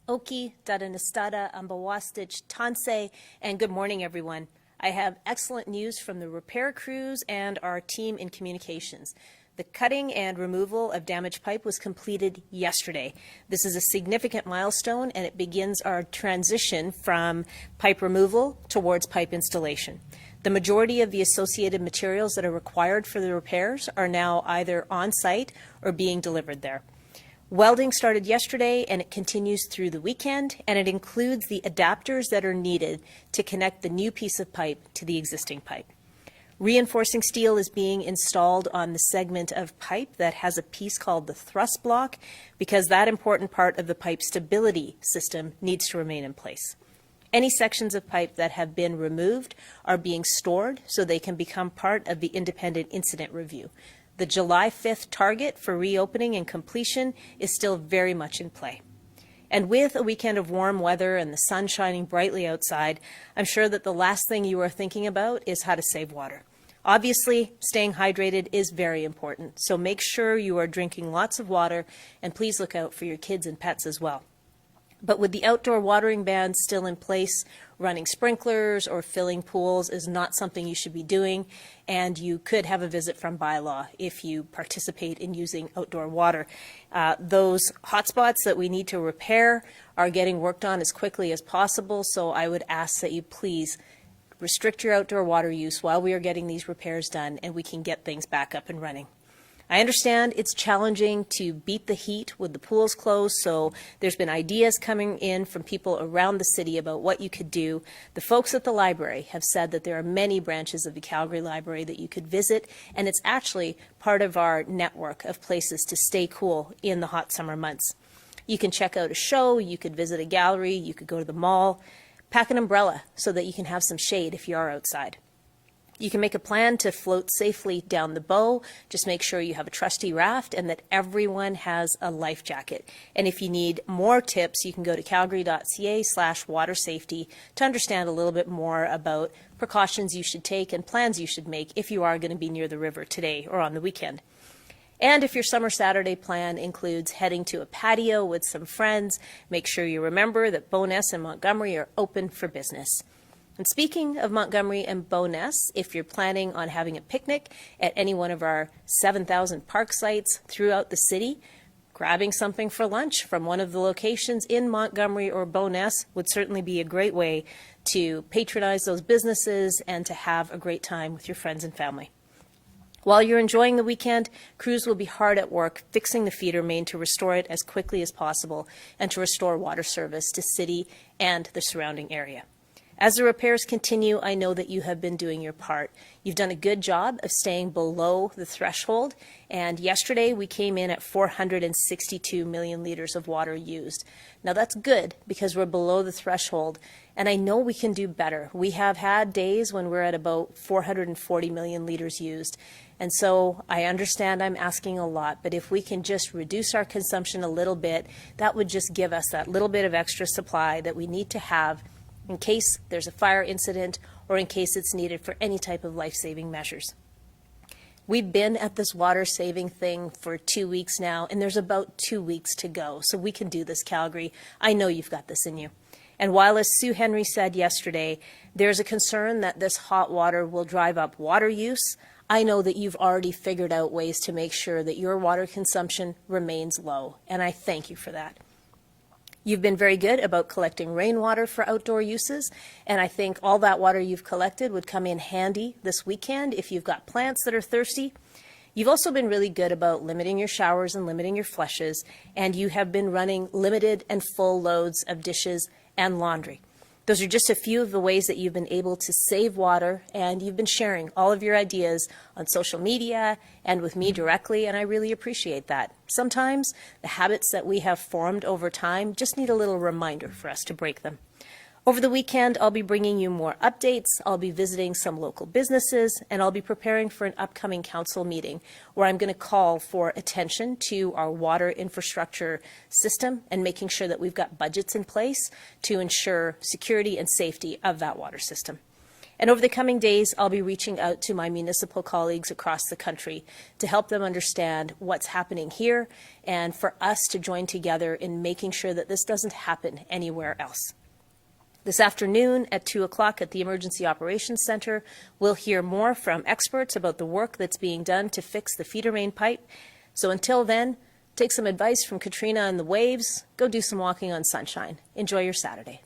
Oki, Dadanastada, Ambawastich, Tanse, and good morning, everyone. I have excellent news from the repair crews and our team in communications. The cutting and removal of damaged pipe was completed yesterday. This is a significant milestone, and it begins our transition from pipe removal towards pipe installation. The majority of the associated materials that are required for the repairs are now either on site or being delivered there. Welding started yesterday and it continues through the weekend, and it includes the adapters that are needed to connect the new piece of pipe to the existing pipe. Reinforcing steel is being installed on the segment of pipe that has a piece called the thrust block, because that important part of the pipe stability system needs to remain in place. Any sections of pipe that have been removed are being stored so they can become part of the independent incident review. The July 5th target for reopening and completion is still very much in play. And with a weekend of warm weather and the sun shining brightly outside, I'm sure that the last thing you are thinking about is how to save water. Obviously, staying hydrated is very important, so make sure you are drinking lots of water, and please look out for your kids and pets as well. But with the outdoor watering ban still in place, running sprinklers or filling pools is not something you should be doing, and you could have a visit from bylaw if you participate in using outdoor water. Those hotspots that we need to repair are getting worked on as quickly as possible, so I would ask that you please restrict your outdoor water use while we are getting these repairs done and we can get things back up and running. I understand it's challenging to beat the heat with the pools closed, so there's been ideas coming in from people around the city about what you could do. The folks at the library have said that there are many branches of the Calgary Library that you could visit, and it's actually part of our network of places to stay cool in the hot summer months. You can check out a show, you could visit a gallery, you could go to the mall. Pack an umbrella so that you can have some shade if you are outside. You can make a plan to float safely down the bow. Just make sure you have a trusty raft and that everyone has a life jacket. And if you need more tips, you can go to calgary.ca/water safety to understand a little bit more about precautions you should take and plans you should make if you are going to be near the river today or on the weekend. And if your summer Saturday plan includes heading to a patio with some friends, make sure you remember that Bowness and Montgomery are open for business. And speaking of Montgomery and Bowness, if you're planning on having a picnic at any one of our 7,000 park sites throughout the city, grabbing something for lunch from one of the locations in Montgomery or Bowness would certainly be a great way to patronize those businesses and to have a great time with your friends and family. While you're enjoying the weekend, crews will be hard at work fixing the feeder main to restore it as quickly as possible and to restore water service to city and the surrounding area. As the repairs continue, I know that you have been doing your part. You've done a good job of staying below the threshold, and yesterday we came in at 462 million liters of water used. Now that's good because we're below the threshold, and I know we can do better. We have had days when we're at about 440 million liters used, and so I understand I'm asking a lot, but if we can just reduce our consumption a little bit, that would just give us that little bit of extra supply that we need to have in case there's a fire incident or in case it's needed for any type of life-saving measures. We've been at this water-saving thing for 2 weeks now, and there's about 2 weeks to go, so we can do this, Calgary. I know you've got this in you. And while, as Sue Henry said yesterday, there's a concern that this hot water will drive up water use, I know that you've already figured out ways to make sure that your water consumption remains low, and I thank you for that. You've been very good about collecting rainwater for outdoor uses, and I think all that water you've collected would come in handy this weekend if you've got plants that are thirsty. You've also been really good about limiting your showers and limiting your flushes, and you have been running limited and full loads of dishes and laundry. Those are just a few of the ways that you've been able to save water, and you've been sharing all of your ideas on social media and with me directly, and I really appreciate that. Sometimes the habits that we have formed over time just need a little reminder for us to break them. Over the weekend, I'll be bringing you more updates. I'll be visiting some local businesses, and I'll be preparing for an upcoming council meeting where I'm going to call for attention to our water infrastructure system and making sure that we've got budgets in place to ensure security and safety of that water system. And over the coming days, I'll be reaching out to my municipal colleagues across the country to help them understand what's happening here and for us to join together in making sure that this doesn't happen anywhere else. This afternoon at 2 o'clock at the Emergency Operations Center, we'll hear more from experts about the work that's being done to fix the feeder main pipe. So until then, take some advice from Katrina and the waves, go do some walking on sunshine. Enjoy your Saturday.